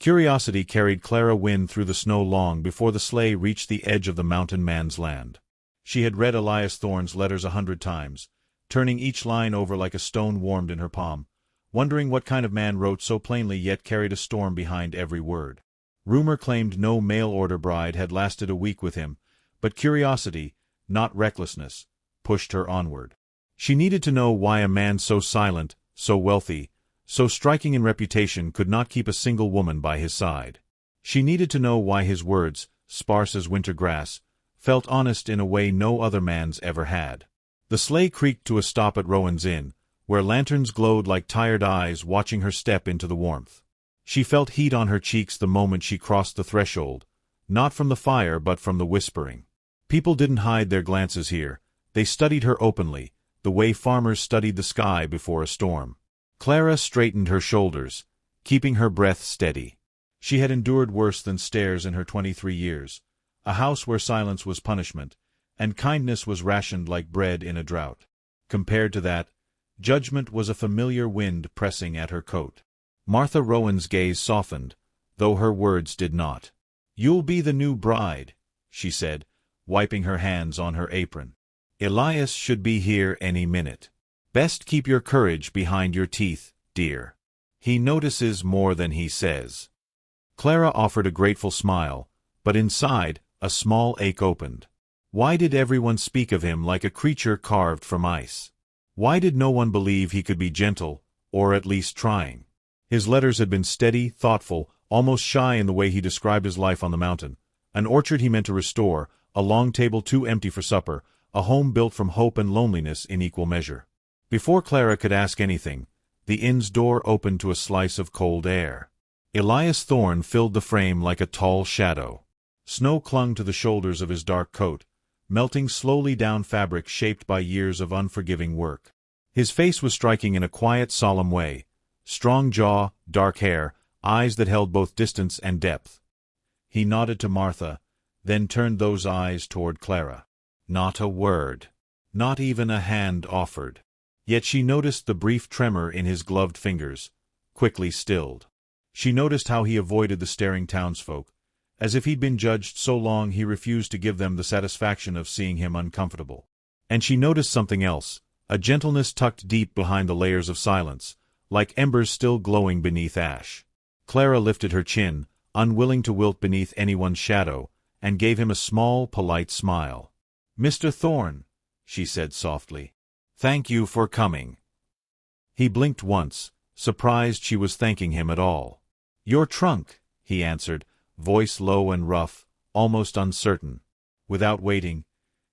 Curiosity carried Clara Wynne through the snow long before the sleigh reached the edge of the mountain man's land. She had read Elias Thorne's letters 100 times, turning each line over like a stone warmed in her palm, wondering what kind of man wrote so plainly yet carried a storm behind every word. Rumor claimed no mail-order bride had lasted a week with him, but curiosity, not recklessness, pushed her onward. She needed to know why a man so silent, so wealthy, so striking in reputation could not keep a single woman by his side. She needed to know why his words, sparse as winter grass, felt honest in a way no other man's ever had. The sleigh creaked to a stop at Rowan's Inn, where lanterns glowed like tired eyes watching her step into the warmth. She felt heat on her cheeks the moment she crossed the threshold, not from the fire but from the whispering. People didn't hide their glances here, they studied her openly, the way farmers studied the sky before a storm. Clara straightened her shoulders, keeping her breath steady. She had endured worse than stares in her 23 years, a house where silence was punishment, and kindness was rationed like bread in a drought. Compared to that, judgment was a familiar wind pressing at her coat. Martha Rowan's gaze softened, though her words did not. "You'll be the new bride," she said, wiping her hands on her apron. "Elias should be here any minute. Best keep your courage behind your teeth, dear. He notices more than he says." Clara offered a grateful smile, but inside, a small ache opened. Why did everyone speak of him like a creature carved from ice? Why did no one believe he could be gentle, or at least trying? His letters had been steady, thoughtful, almost shy in the way he described his life on the mountain. An orchard he meant to restore, a long table too empty for supper, a home built from hope and loneliness in equal measure. Before Clara could ask anything, the inn's door opened to a slice of cold air. Elias Thorne filled the frame like a tall shadow. Snow clung to the shoulders of his dark coat, melting slowly down fabric shaped by years of unforgiving work. His face was striking in a quiet, solemn way. Strong jaw, dark hair, eyes that held both distance and depth. He nodded to Martha, then turned those eyes toward Clara. Not a word. Not even a hand offered. Yet she noticed the brief tremor in his gloved fingers, quickly stilled. She noticed how he avoided the staring townsfolk, as if he'd been judged so long he refused to give them the satisfaction of seeing him uncomfortable. And she noticed something else, a gentleness tucked deep behind the layers of silence, like embers still glowing beneath ash. Clara lifted her chin, unwilling to wilt beneath anyone's shadow, and gave him a small, polite smile. "Mr. Thorne," she said softly, "thank you for coming." He blinked once, surprised she was thanking him at all. "Your trunk," he answered, voice low and rough, almost uncertain. Without waiting,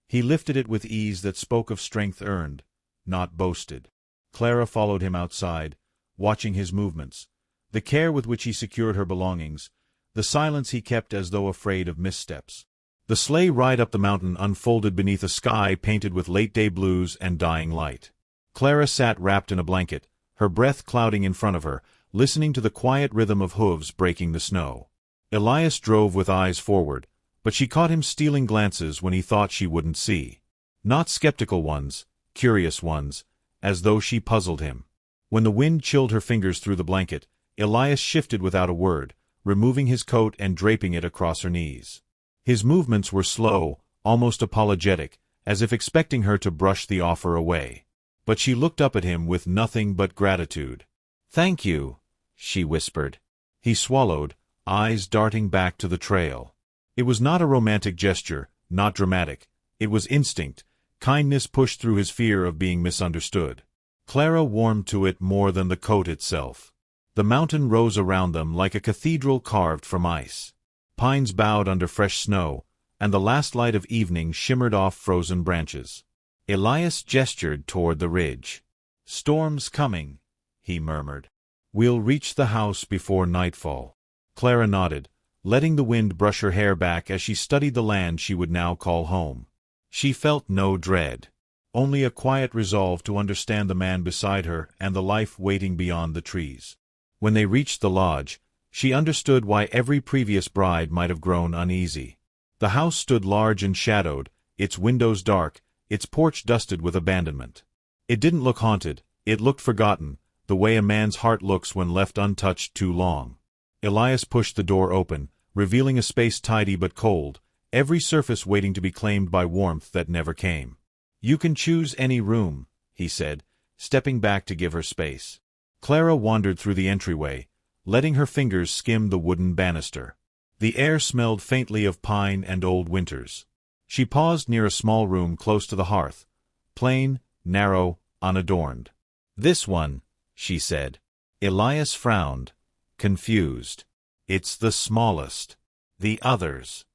he lifted it with ease that spoke of strength earned, not boasted. Clara followed him outside, watching his movements, the care with which he secured her belongings, the silence he kept as though afraid of missteps. The sleigh ride up the mountain unfolded beneath a sky painted with late-day blues and dying light. Clara sat wrapped in a blanket, her breath clouding in front of her, listening to the quiet rhythm of hooves breaking the snow. Elias drove with eyes forward, but she caught him stealing glances when he thought she wouldn't see. Not skeptical ones, curious ones, as though she puzzled him. When the wind chilled her fingers through the blanket, Elias shifted without a word, removing his coat and draping it across her knees. His movements were slow, almost apologetic, as if expecting her to brush the offer away. But she looked up at him with nothing but gratitude. "Thank you," she whispered. He swallowed, eyes darting back to the trail. It was not a romantic gesture, not dramatic. It was instinct. Kindness pushed through his fear of being misunderstood. Clara warmed to it more than the coat itself. The mountain rose around them like a cathedral carved from ice. Pines bowed under fresh snow, and the last light of evening shimmered off frozen branches. Elias gestured toward the ridge. "Storm's coming," he murmured. "We'll reach the house before nightfall." Clara nodded, letting the wind brush her hair back as she studied the land she would now call home. She felt no dread, only a quiet resolve to understand the man beside her and the life waiting beyond the trees. When they reached the lodge, she understood why every previous bride might have grown uneasy. The house stood large and shadowed, its windows dark, its porch dusted with abandonment. It didn't look haunted, it looked forgotten, the way a man's heart looks when left untouched too long. Elias pushed the door open, revealing a space tidy but cold, every surface waiting to be claimed by warmth that never came. "You can choose any room," he said, stepping back to give her space. Clara wandered through the entryway, letting her fingers skim the wooden banister. The air smelled faintly of pine and old winters. She paused near a small room close to the hearth, plain, narrow, unadorned. "This one," she said. Elias frowned, confused. "It's the smallest. The others."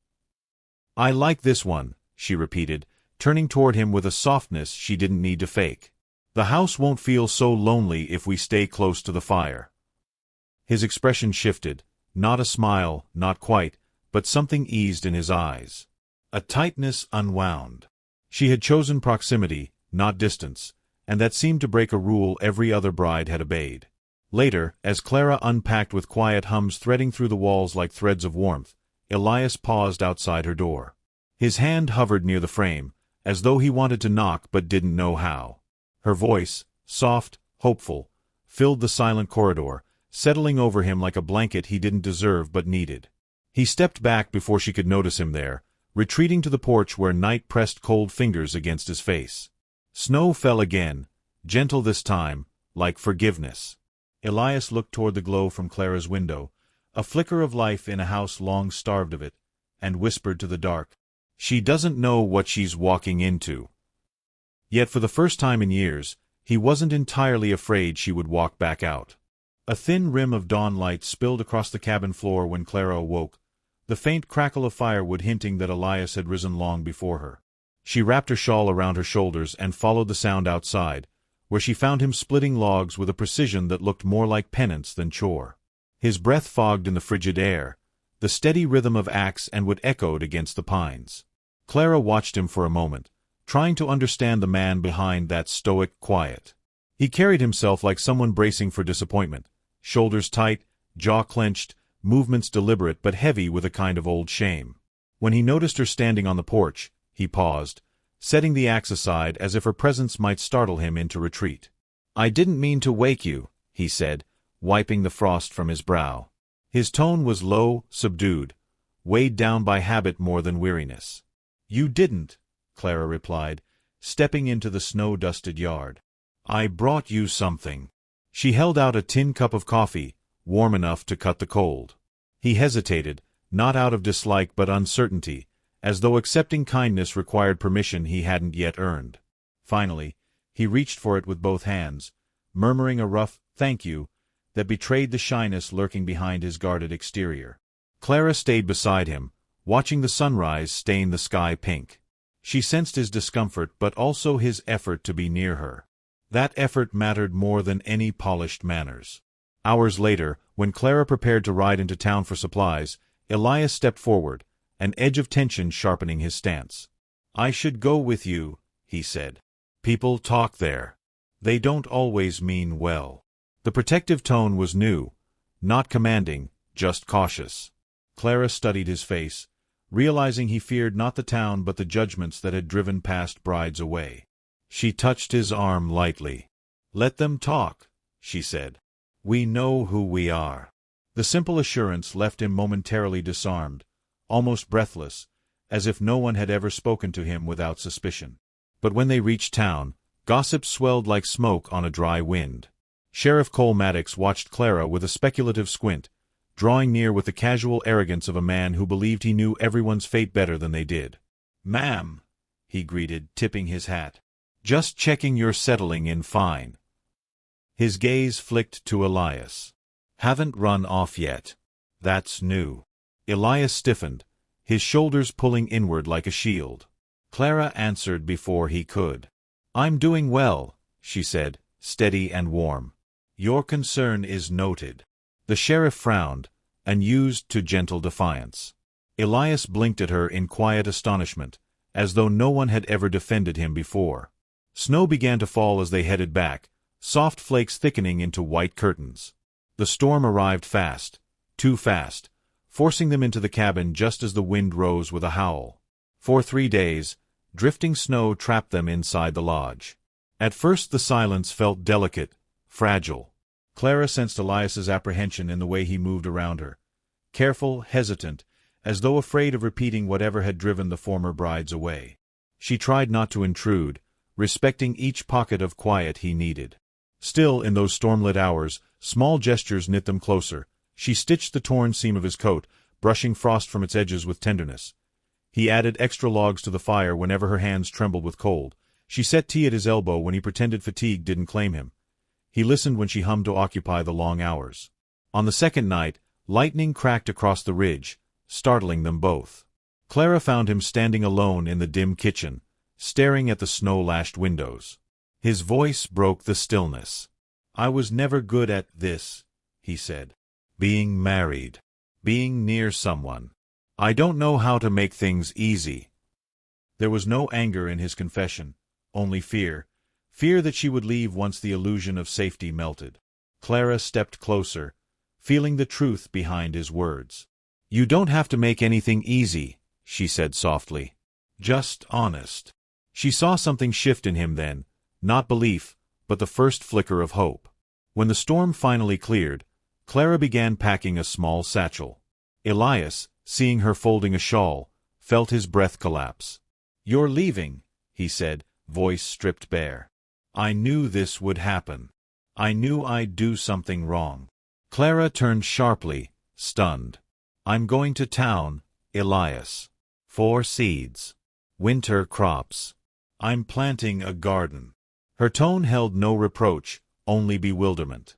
"I like this one," she repeated, turning toward him with a softness she didn't need to fake. "The house won't feel so lonely if we stay close to the fire." His expression shifted, not a smile, not quite, but something eased in his eyes. A tightness unwound. She had chosen proximity, not distance, and that seemed to break a rule every other bride had obeyed. Later, as Clara unpacked with quiet hums threading through the walls like threads of warmth, Elias paused outside her door. His hand hovered near the frame, as though he wanted to knock but didn't know how. Her voice, soft, hopeful, filled the silent corridor, settling over him like a blanket he didn't deserve but needed. He stepped back before she could notice him there, retreating to the porch where night pressed cold fingers against his face. Snow fell again, gentle this time, like forgiveness. Elias looked toward the glow from Clara's window, a flicker of life in a house long starved of it, and whispered to the dark, "She doesn't know what she's walking into." Yet for the first time in years, he wasn't entirely afraid she would walk back out. A thin rim of dawn light spilled across the cabin floor when Clara awoke, the faint crackle of firewood hinting that Elias had risen long before her. She wrapped her shawl around her shoulders and followed the sound outside, where she found him splitting logs with a precision that looked more like penance than chore. His breath fogged in the frigid air, the steady rhythm of axe and wood echoed against the pines. Clara watched him for a moment, trying to understand the man behind that stoic quiet. He carried himself like someone bracing for disappointment, shoulders tight, jaw clenched, movements deliberate but heavy with a kind of old shame. When he noticed her standing on the porch, he paused, setting the axe aside as if her presence might startle him into retreat. "I didn't mean to wake you," he said, wiping the frost from his brow. His tone was low, subdued, weighed down by habit more than weariness. "You didn't," Clara replied, stepping into the snow-dusted yard. "I brought you something." She held out a tin cup of coffee, warm enough to cut the cold. He hesitated, not out of dislike but uncertainty, as though accepting kindness required permission he hadn't yet earned. Finally, he reached for it with both hands, murmuring a rough "thank you" that betrayed the shyness lurking behind his guarded exterior. Clara stayed beside him, watching the sunrise stain the sky pink. She sensed his discomfort but also his effort to be near her. That effort mattered more than any polished manners. Hours later, when Clara prepared to ride into town for supplies, Elias stepped forward, an edge of tension sharpening his stance. "I should go with you," he said. "People talk there. They don't always mean well." The protective tone was new, not commanding, just cautious. Clara studied his face, realizing he feared not the town but the judgments that had driven past brides away. She touched his arm lightly. "Let them talk," she said. "We know who we are." The simple assurance left him momentarily disarmed, almost breathless, as if no one had ever spoken to him without suspicion. But when they reached town, gossip swelled like smoke on a dry wind. Sheriff Cole Maddox watched Clara with a speculative squint, drawing near with the casual arrogance of a man who believed he knew everyone's fate better than they did. "Ma'am," he greeted, tipping his hat. "Just checking you're settling in fine." His gaze flicked to Elias. "Haven't run off yet. That's new." Elias stiffened, his shoulders pulling inward like a shield. Clara answered before he could. "I'm doing well," she said, steady and warm. "Your concern is noted." The sheriff frowned, unused to gentle defiance. Elias blinked at her in quiet astonishment, as though no one had ever defended him before. Snow began to fall as they headed back, soft flakes thickening into white curtains. The storm arrived fast, too fast, forcing them into the cabin just as the wind rose with a howl. For 3 days, drifting snow trapped them inside the lodge. At first the silence felt delicate, fragile. Clara sensed Elias's apprehension in the way he moved around her. Careful, hesitant, as though afraid of repeating whatever had driven the former brides away. She tried not to intrude, respecting each pocket of quiet he needed. Still, in those stormlit hours, small gestures knit them closer. She stitched the torn seam of his coat, brushing frost from its edges with tenderness. He added extra logs to the fire whenever her hands trembled with cold. She set tea at his elbow when he pretended fatigue didn't claim him. He listened when she hummed to occupy the long hours. On the second night, lightning cracked across the ridge, startling them both. Clara found him standing alone in the dim kitchen, staring at the snow-lashed windows. His voice broke the stillness. "I was never good at this," he said. "Being married. Being near someone. I don't know how to make things easy." There was no anger in his confession, only fear. Fear that she would leave once the illusion of safety melted. Clara stepped closer, feeling the truth behind his words. "You don't have to make anything easy," she said softly. "Just honest." She saw something shift in him then, not belief, but the first flicker of hope. When the storm finally cleared, Clara began packing a small satchel. Elias, seeing her folding a shawl, felt his breath collapse. "You're leaving," he said, voice stripped bare. "I knew this would happen. I knew I'd do something wrong." Clara turned sharply, stunned. "I'm going to town, Elias. 4 seeds. Winter crops. I'm planting a garden." Her tone held no reproach, only bewilderment.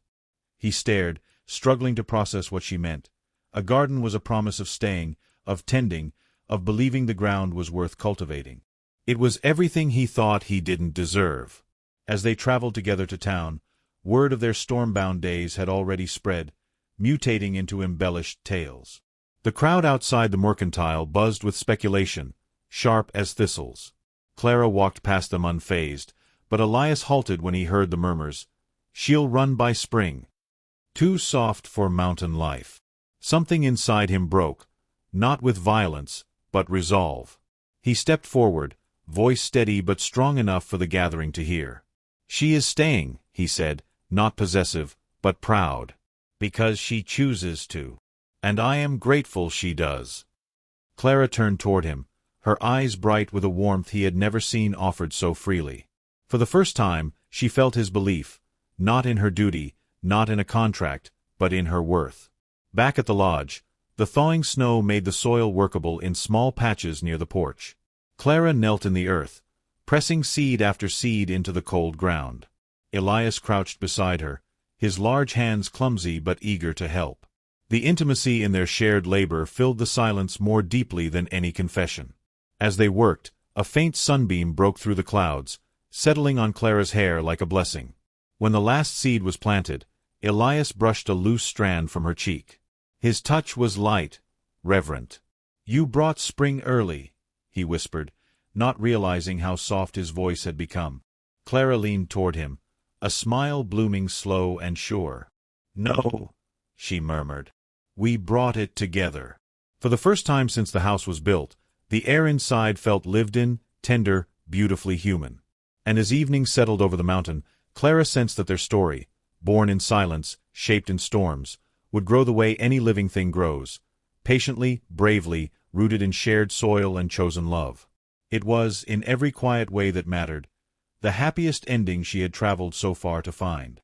He stared, struggling to process what she meant. A garden was a promise of staying, of tending, of believing the ground was worth cultivating. It was everything he thought he didn't deserve. As they traveled together to town, word of their storm-bound days had already spread, mutating into embellished tales. The crowd outside the mercantile buzzed with speculation, sharp as thistles. Clara walked past them unfazed, but Elias halted when he heard the murmurs. "She'll run by spring. Too soft for mountain life." Something inside him broke, not with violence, but resolve. He stepped forward, voice steady but strong enough for the gathering to hear. "She is staying," he said, not possessive, but proud. "Because she chooses to. And I am grateful she does." Clara turned toward him, her eyes bright with a warmth he had never seen offered so freely. For the first time, she felt his belief, not in her duty, not in a contract, but in her worth. Back at the lodge, the thawing snow made the soil workable in small patches near the porch. Clara knelt in the earth, pressing seed after seed into the cold ground. Elias crouched beside her, his large hands clumsy but eager to help. The intimacy in their shared labor filled the silence more deeply than any confession. As they worked, a faint sunbeam broke through the clouds, settling on Clara's hair like a blessing. When the last seed was planted, Elias brushed a loose strand from her cheek. His touch was light, reverent. "You brought spring early," he whispered, not realizing how soft his voice had become. Clara leaned toward him, a smile blooming slow and sure. "No," she murmured. "We brought it together." For the first time since the house was built, the air inside felt lived in, tender, beautifully human. And as evening settled over the mountain, Clara sensed that their story, born in silence, shaped in storms, would grow the way any living thing grows, patiently, bravely, rooted in shared soil and chosen love. It was, in every quiet way that mattered, the happiest ending she had traveled so far to find.